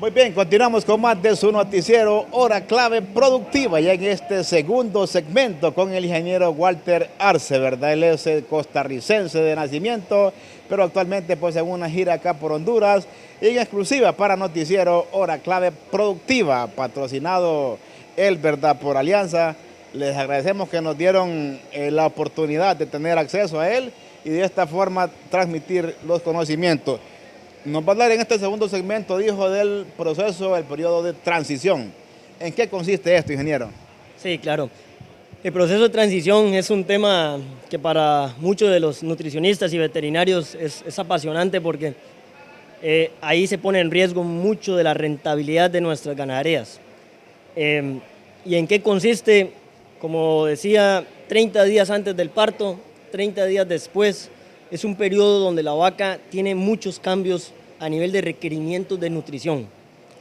Muy bien, continuamos con más de su noticiero Hora Clave Productiva, ya en este segundo segmento con el ingeniero Walter Arce, ¿verdad? Él es costarricense de nacimiento, pero actualmente pues en una gira acá por Honduras y en exclusiva para noticiero Hora Clave Productiva, patrocinado él, ¿verdad? Por Alianza. Les agradecemos que nos dieron la oportunidad de tener acceso a él y de esta forma transmitir los conocimientos. Nos va a hablar en este segundo segmento, dijo, del proceso, el periodo de transición. ¿En qué consiste esto, ingeniero? Sí, claro. El proceso de transición es un tema que para muchos de los nutricionistas y veterinarios es apasionante porque ahí se pone en riesgo mucho de la rentabilidad de nuestras ganaderías. ¿Y en qué consiste? Como decía, 30 días antes del parto, 30 días después, es un periodo donde la vaca tiene muchos cambios a nivel de requerimientos de nutrición,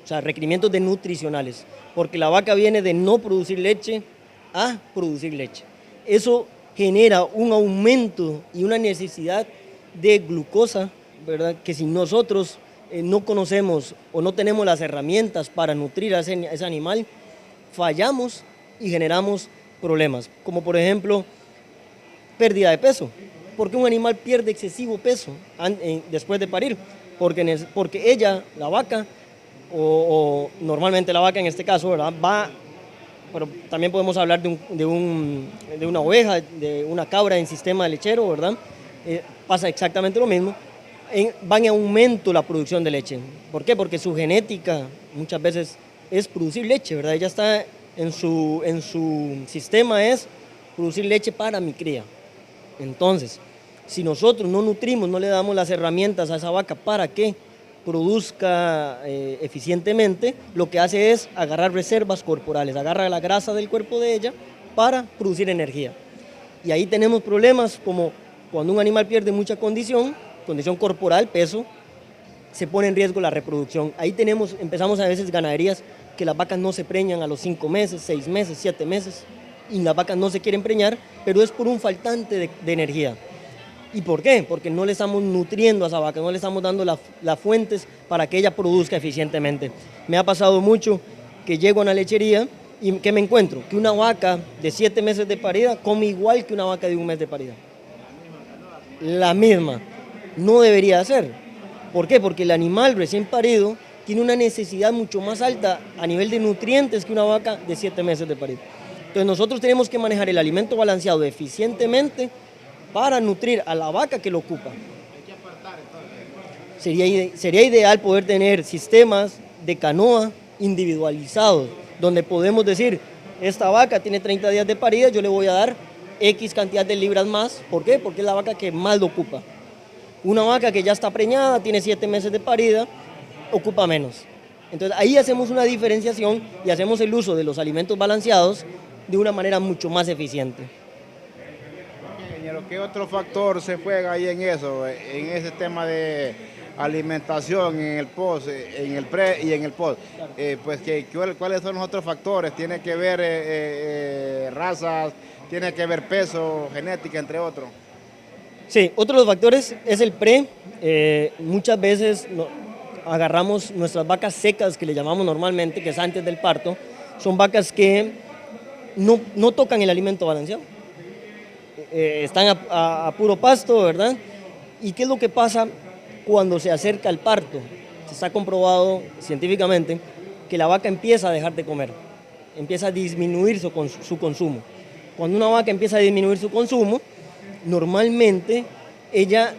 o sea, requerimientos de nutricionales, porque la vaca viene de no producir leche a producir leche. Eso genera un aumento y una necesidad de glucosa, ¿verdad? Que si nosotros no conocemos o no tenemos las herramientas para nutrir a ese animal, fallamos y generamos problemas, como por ejemplo, pérdida de peso. ¿Por qué un animal pierde excesivo peso después de parir? Porque ella, la vaca, o normalmente la vaca en este caso, ¿verdad? Pero también podemos hablar de una oveja, de una cabra en sistema lechero, ¿verdad? Pasa exactamente lo mismo. Va en aumento la producción de leche. ¿Por qué? Porque su genética muchas veces es producir leche, ¿verdad? Ella está en su sistema es producir leche para mi cría. Entonces, si nosotros no nutrimos, no le damos las herramientas a esa vaca para que produzca eficientemente, lo que hace es agarrar reservas corporales, agarra la grasa del cuerpo de ella para producir energía. Y ahí tenemos problemas como cuando un animal pierde mucha condición corporal, peso, se pone en riesgo la reproducción. Ahí empezamos a veces ganaderías que las vacas no se preñan a los 5 meses, 6 meses, 7 meses, y las vacas no se quieren preñar, pero es por un faltante de energía. ¿Y por qué? Porque no le estamos nutriendo a esa vaca, no le estamos dando las fuentes para que ella produzca eficientemente. Me ha pasado mucho que llego a una lechería y ¿qué me encuentro? Que una vaca de 7 meses de parida come igual que una vaca de 1 mes de parida. La misma. No debería ser. ¿Por qué? Porque el animal recién parido tiene una necesidad mucho más alta a nivel de nutrientes que una vaca de 7 meses de parida. Entonces nosotros tenemos que manejar el alimento balanceado eficientemente para nutrir a la vaca que lo ocupa. Hay que apartar entonces. Sería ideal poder tener sistemas de canoa individualizados, donde podemos decir, esta vaca tiene 30 días de parida, yo le voy a dar X cantidad de libras más. ¿Por qué? Porque es la vaca que más lo ocupa. Una vaca que ya está preñada, tiene 7 meses de parida, ocupa menos. Entonces ahí hacemos una diferenciación y hacemos el uso de los alimentos balanceados de una manera mucho más eficiente. Ingeniero, ¿qué otro factor se juega ahí en eso, en ese tema de alimentación, en el post, en el pre y en el post? ¿Cuáles son los otros factores? ¿Tiene que ver razas, tiene que ver peso, genética, entre otros? Sí, otro de los factores es el pre. Muchas veces agarramos nuestras vacas secas, que le llamamos normalmente, que es antes del parto. Son vacas que no tocan el alimento balanceado. Están a puro pasto, ¿verdad? ¿Y qué es lo que pasa cuando se acerca el parto? Se está comprobado científicamente que la vaca empieza a dejar de comer, empieza a disminuir su consumo. Cuando una vaca empieza a disminuir su consumo, normalmente ella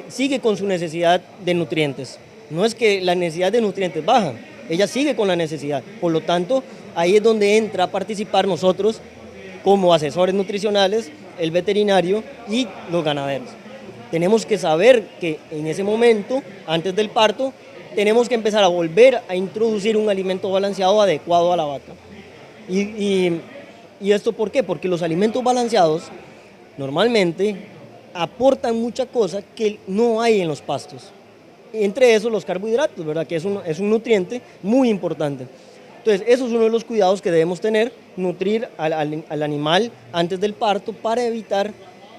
sigue con su necesidad de nutrientes. No es que la necesidad de nutrientes baja, ella sigue con la necesidad. Por lo tanto, ahí es donde entra a participar nosotros como asesores nutricionales, el veterinario y los ganaderos. Tenemos que saber que en ese momento, antes del parto, tenemos que empezar a volver a introducir un alimento balanceado adecuado a la vaca. ¿Y esto por qué? Porque los alimentos balanceados normalmente aportan muchas cosas que no hay en los pastos. Entre esos los carbohidratos, ¿verdad? Que es un nutriente muy importante. Entonces, eso es uno de los cuidados que debemos tener, nutrir al animal antes del parto para evitar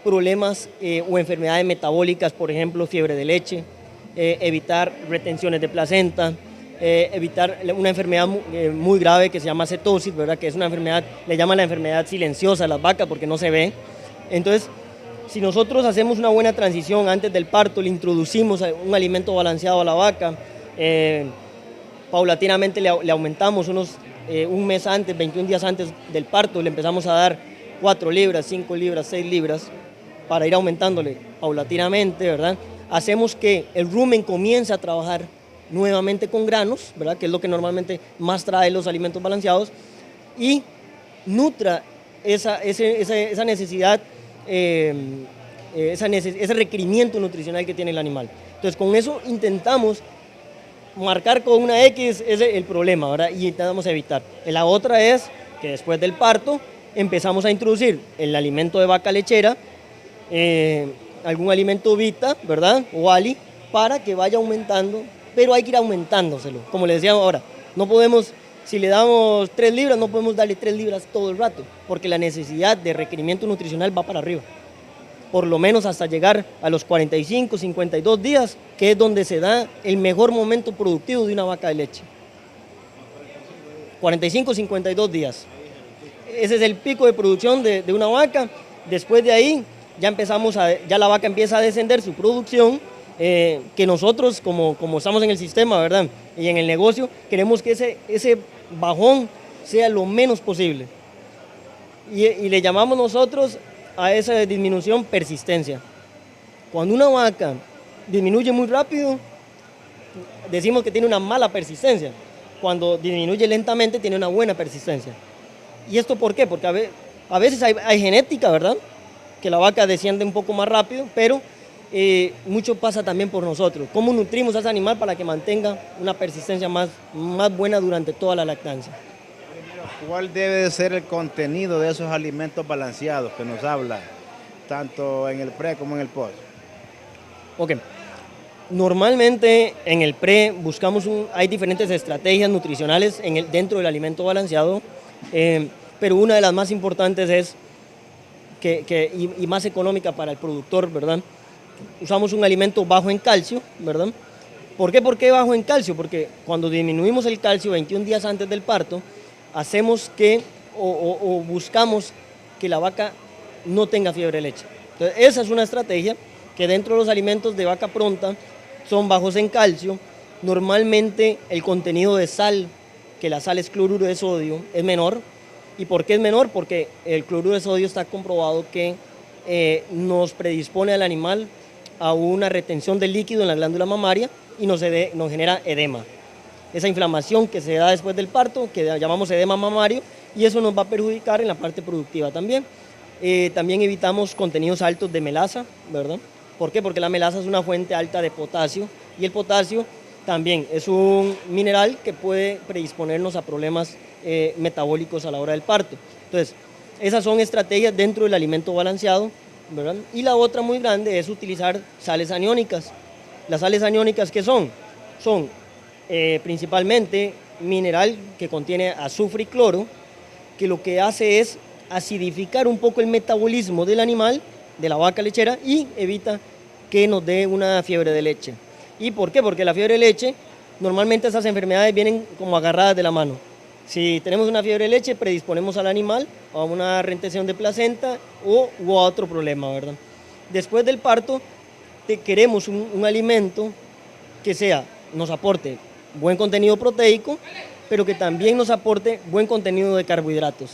problemas o enfermedades metabólicas, por ejemplo, fiebre de leche, evitar retenciones de placenta, evitar una enfermedad muy grave que se llama cetosis, ¿verdad? Que es una enfermedad, le llaman la enfermedad silenciosa a las vacas porque no se ve. Entonces, si nosotros hacemos una buena transición antes del parto, le introducimos un alimento balanceado a la vaca, paulatinamente le aumentamos un mes antes, 21 días antes del parto, le empezamos a dar 4 libras, 5 libras, 6 libras, para ir aumentándole paulatinamente, ¿verdad? Hacemos que el rumen comience a trabajar nuevamente con granos, ¿verdad? Que es lo que normalmente más trae los alimentos balanceados, y nutra esa necesidad, ese requerimiento nutricional que tiene el animal. Entonces, con eso intentamos marcar con una X el problema, ¿verdad? Y intentamos evitar. La otra es que después del parto empezamos a introducir el alimento de vaca lechera, algún alimento Vita, ¿verdad? O Ali, para que vaya aumentando, pero hay que ir aumentándoselo. Como les decía ahora, no podemos, si le damos 3 libras, no podemos darle 3 libras todo el rato, porque la necesidad de requerimiento nutricional va para arriba. Por lo menos hasta llegar a los 45, 52 días, que es donde se da el mejor momento productivo de una vaca de leche. 45, 52 días. Ese es el pico de producción de una vaca. Después de ahí, ya la vaca empieza a descender su producción, que nosotros, como estamos en el sistema, ¿verdad? Y en el negocio, queremos que ese bajón sea lo menos posible. Y le llamamos nosotros a esa disminución persistencia. Cuando una vaca disminuye muy rápido, decimos que tiene una mala persistencia. Cuando disminuye lentamente, tiene una buena persistencia. ¿Y esto por qué? Porque a veces hay genética, ¿verdad? Que la vaca desciende un poco más rápido, pero mucho pasa también por nosotros. ¿Cómo nutrimos a ese animal para que mantenga una persistencia más buena durante toda la lactancia? ¿Cuál debe de ser el contenido de esos alimentos balanceados que nos habla, tanto en el pre como en el post? Ok. Normalmente en el pre buscamos hay diferentes estrategias nutricionales dentro del alimento balanceado, pero una de las más importantes es y más económica para el productor, ¿verdad? Usamos un alimento bajo en calcio, ¿verdad? ¿Por qué? ¿Por qué bajo en calcio? Porque cuando disminuimos el calcio 21 días antes del parto, hacemos o buscamos que la vaca no tenga fiebre de leche. Entonces, esa es una estrategia que dentro de los alimentos de vaca pronta son bajos en calcio. Normalmente el contenido de sal, que la sal es cloruro de sodio, es menor. ¿Y por qué es menor? Porque el cloruro de sodio está comprobado que nos predispone al animal a una retención de líquido en la glándula mamaria y nos genera edema. Esa inflamación que se da después del parto, que llamamos edema mamario, y eso nos va a perjudicar en la parte productiva también. También evitamos contenidos altos de melaza, ¿verdad? ¿Por qué? Porque la melaza es una fuente alta de potasio, y el potasio también es un mineral que puede predisponernos a problemas metabólicos a la hora del parto. Entonces, esas son estrategias dentro del alimento balanceado, ¿verdad? Y la otra muy grande es utilizar sales aniónicas. Las sales aniónicas, ¿qué son? Son principalmente mineral que contiene azufre y cloro, que lo que hace es acidificar un poco el metabolismo del animal, de la vaca lechera, y evita que nos dé una fiebre de leche. ¿Y por qué? Porque la fiebre de leche, normalmente esas enfermedades vienen como agarradas de la mano. Si tenemos una fiebre de leche, predisponemos al animal a una retención de placenta o a otro problema, ¿verdad? Después del parto, queremos un alimento que nos aporte buen contenido proteico, pero que también nos aporte buen contenido de carbohidratos.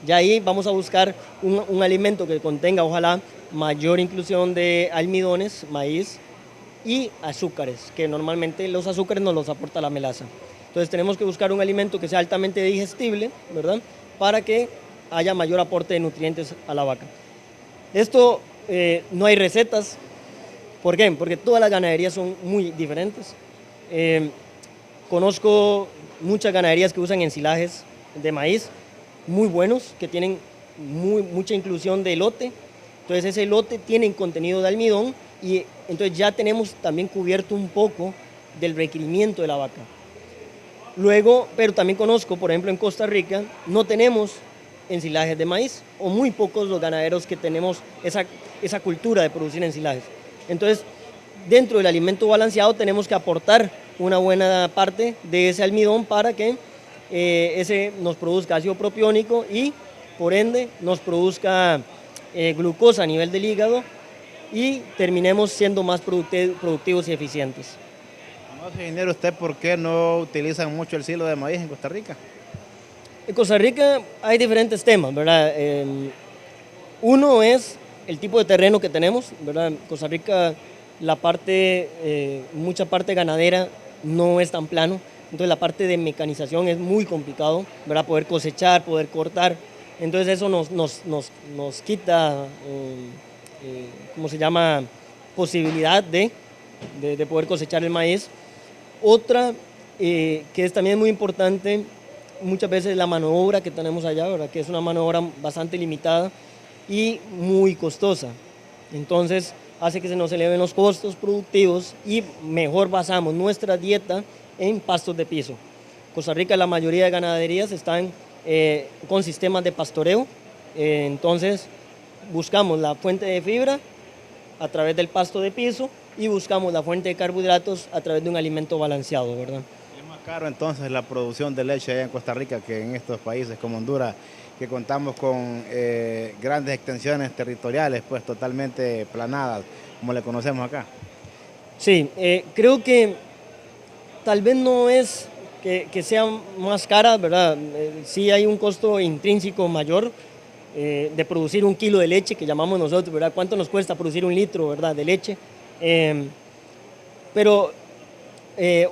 Ya ahí vamos a buscar un alimento que contenga, ojalá, mayor inclusión de almidones, maíz y azúcares, que normalmente los azúcares nos los aporta la melaza. Entonces tenemos que buscar un alimento que sea altamente digestible, ¿verdad? Para que haya mayor aporte de nutrientes a la vaca. Esto no hay recetas. ¿Por qué? Porque todas las ganaderías son muy diferentes. Conozco muchas ganaderías que usan ensilajes de maíz muy buenos, que tienen mucha inclusión de elote. Entonces ese elote tiene contenido de almidón y entonces ya tenemos también cubierto un poco del requerimiento de la vaca. Luego, pero también conozco, por ejemplo, en Costa Rica no tenemos ensilajes de maíz, o muy pocos los ganaderos que tenemos esa cultura de producir ensilajes. Entonces, dentro del alimento balanceado tenemos que aportar una buena parte de ese almidón para que ese nos produzca ácido propiónico y por ende nos produzca glucosa a nivel del hígado y terminemos siendo más productivos y eficientes. No sé, ingeniero, ¿usted por qué no utilizan mucho el silo de maíz en Costa Rica? En Costa Rica hay diferentes temas, ¿verdad? Uno es el tipo de terreno que tenemos, ¿verdad? En Costa Rica mucha parte ganadera no es tan plano, entonces la parte de mecanización es muy complicado, ¿verdad? Poder cosechar, poder cortar, entonces eso nos quita, ¿cómo se llama? Posibilidad de poder cosechar el maíz. Otra que es también muy importante, muchas veces la mano de obra que tenemos allá, ¿verdad? Que es una mano de obra bastante limitada y muy costosa. Entonces hace que se nos eleven los costos productivos y mejor basamos nuestra dieta en pastos de piso. Costa Rica, la mayoría de ganaderías están con sistemas de pastoreo, entonces buscamos la fuente de fibra a través del pasto de piso y buscamos la fuente de carbohidratos a través de un alimento balanceado, ¿verdad? Es más caro entonces la producción de leche allá en Costa Rica que en estos países como Honduras, que contamos con grandes extensiones territoriales, pues totalmente planadas, como le conocemos acá. Sí, creo que tal vez no es que sean más caras, ¿verdad? Sí hay un costo intrínseco mayor de producir 1 kilo de leche, que llamamos nosotros, ¿verdad? ¿Cuánto nos cuesta producir 1 litro, ¿verdad? De leche? Pero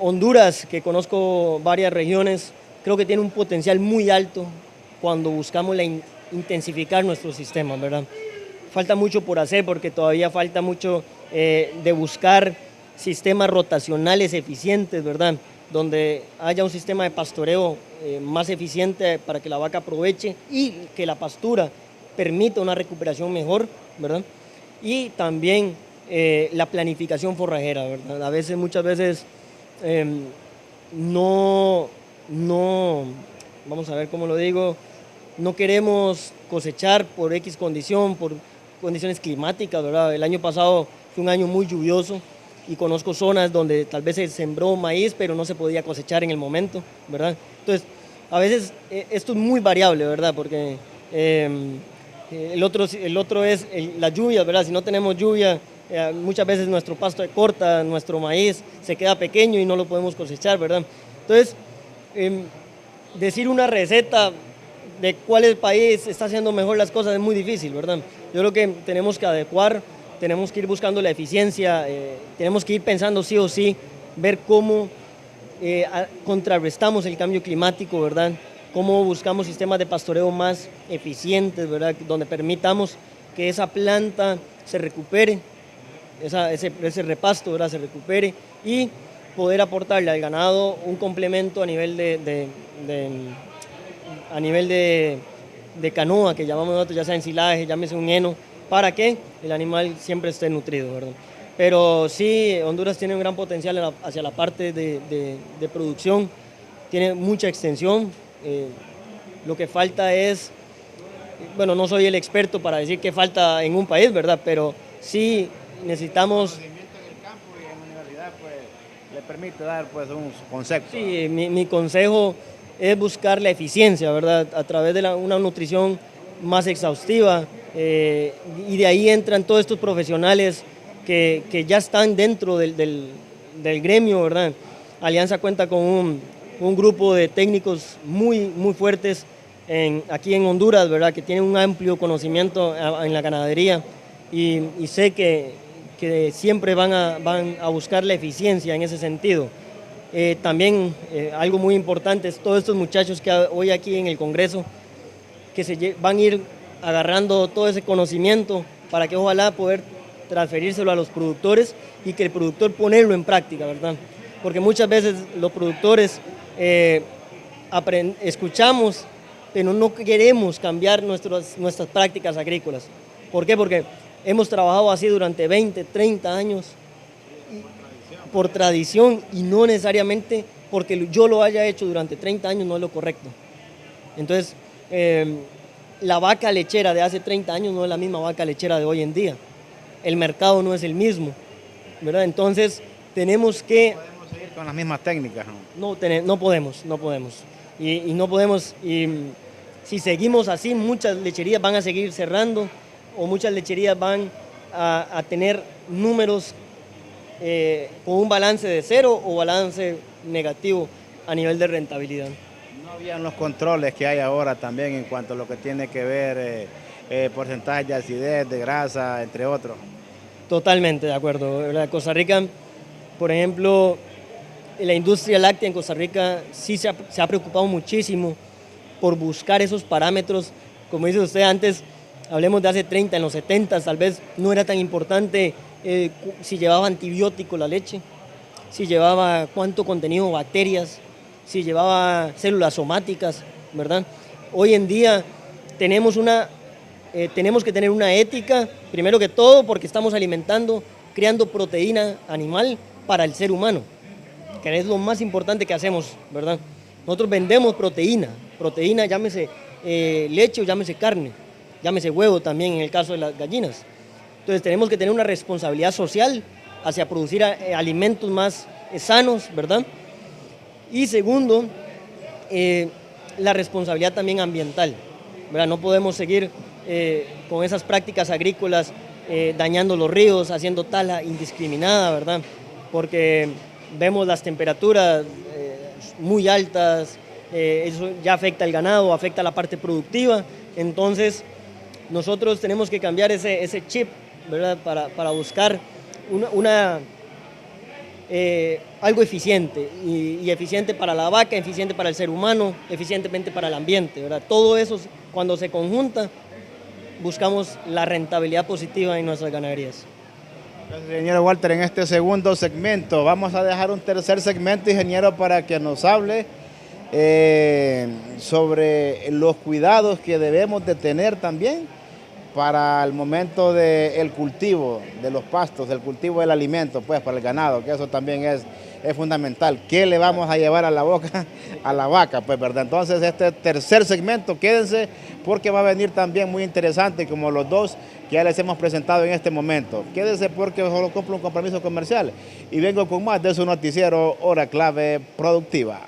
Honduras, que conozco varias regiones, creo que tiene un potencial muy alto cuando buscamos intensificar nuestro sistema, ¿verdad? Falta mucho por hacer porque todavía falta mucho de buscar sistemas rotacionales eficientes, ¿verdad? Donde haya un sistema de pastoreo más eficiente para que la vaca aproveche y que la pastura permita una recuperación mejor, ¿verdad? Y también la planificación forrajera, ¿verdad? Muchas veces no, vamos a ver cómo lo digo, no queremos cosechar por X condición, por condiciones climáticas, ¿verdad? El año pasado fue un año muy lluvioso y conozco zonas donde tal vez se sembró maíz, pero no se podía cosechar en el momento, ¿verdad? Entonces, a veces esto es muy variable, ¿verdad? Porque el otro es la lluvia, ¿verdad? Si no tenemos lluvia, muchas veces nuestro pasto se corta, nuestro maíz se queda pequeño y no lo podemos cosechar, ¿verdad? Entonces, decir una receta de cuál país está haciendo mejor las cosas es muy difícil, ¿verdad? Yo creo que tenemos que adecuar, tenemos que ir buscando la eficiencia, tenemos que ir pensando sí o sí, ver cómo contrarrestamos el cambio climático, ¿verdad? Cómo buscamos sistemas de pastoreo más eficientes, ¿verdad? Donde permitamos que esa planta se recupere, ese repasto, ¿verdad? Se recupere y poder aportarle al ganado un complemento a nivel de canoa, que llamamos nosotros, ya sea ensilaje, llámese un heno, para que el animal siempre esté nutrido, ¿verdad? Pero sí, Honduras tiene un gran potencial hacia la parte de producción, tiene mucha extensión. Lo que falta es, bueno, no soy el experto para decir qué falta en un país, ¿verdad? Pero sí necesitamos... El conocimiento en el campo y en la universidad pues, le permite dar pues, un concepto. Sí, mi consejo es buscar la eficiencia, ¿verdad? A través de una nutrición más exhaustiva y de ahí entran todos estos profesionales que ya están dentro del gremio, ¿verdad? Alianza cuenta con un grupo de técnicos muy fuertes aquí en Honduras, ¿verdad? Que tienen un amplio conocimiento en la ganadería y sé que siempre van a buscar la eficiencia en ese sentido. También algo muy importante es todos estos muchachos que hoy aquí en el Congreso que van a ir agarrando todo ese conocimiento para que ojalá poder transferírselo a los productores y que el productor ponerlo en práctica, ¿verdad? Porque muchas veces los productores escuchamos, pero no queremos cambiar nuestras prácticas agrícolas. ¿Por qué? Porque hemos trabajado así durante 20, 30 años por tradición y no necesariamente porque yo lo haya hecho durante 30 años no es lo correcto. Entonces, la vaca lechera de hace 30 años no es la misma vaca lechera de hoy en día. El mercado no es el mismo, ¿verdad? Entonces, tenemos que... Podemos seguir Con las mismas técnicas, ¿no? No podemos. Y no podemos, si seguimos así, muchas lecherías van a seguir cerrando o muchas lecherías van a tener números con un balance de cero o balance negativo a nivel de rentabilidad. No habían los controles que hay ahora también en cuanto a lo que tiene que ver porcentaje de acidez, de grasa, entre otros. Totalmente de acuerdo. ¿Verdad? Costa Rica, por ejemplo, la industria láctea en Costa Rica sí se ha preocupado muchísimo por buscar esos parámetros. Como dice usted antes, hablemos de hace 30, en los 70 tal vez no era tan importante si llevaba antibiótico la leche, si llevaba cuánto contenido bacterias, si llevaba células somáticas, ¿verdad? Hoy en día tenemos que tener una ética, primero que todo porque estamos creando proteína animal para el ser humano, que es lo más importante que hacemos, ¿verdad? Nosotros vendemos proteína, llámese leche o llámese carne, llámese huevo también en el caso de las gallinas. Entonces tenemos que tener una responsabilidad social hacia producir alimentos más sanos, ¿verdad? Y segundo, la responsabilidad también ambiental, ¿verdad? No podemos seguir con esas prácticas agrícolas dañando los ríos, haciendo tala indiscriminada, ¿verdad? Porque vemos las temperaturas muy altas, eso ya afecta al ganado, afecta a la parte productiva. Entonces nosotros tenemos que cambiar ese chip, ¿verdad? Para buscar algo eficiente y eficiente para la vaca, eficiente para el ser humano, eficientemente para el ambiente, ¿verdad? Todo eso, cuando se conjunta, buscamos la rentabilidad positiva en nuestras ganaderías. Gracias, ingeniero Walter. En este segundo segmento vamos a dejar un tercer segmento, ingeniero, para que nos hable sobre los cuidados que debemos de tener también para el momento del cultivo de los pastos, del cultivo del alimento, pues para el ganado, que eso también es fundamental. ¿Qué le vamos a llevar a la boca a la vaca? Pues, ¿verdad? Entonces, este tercer segmento, quédense porque va a venir también muy interesante, como los dos que ya les hemos presentado en este momento. Quédense porque solo cumplo un compromiso comercial y vengo con más de su noticiero Hora Clave Productiva.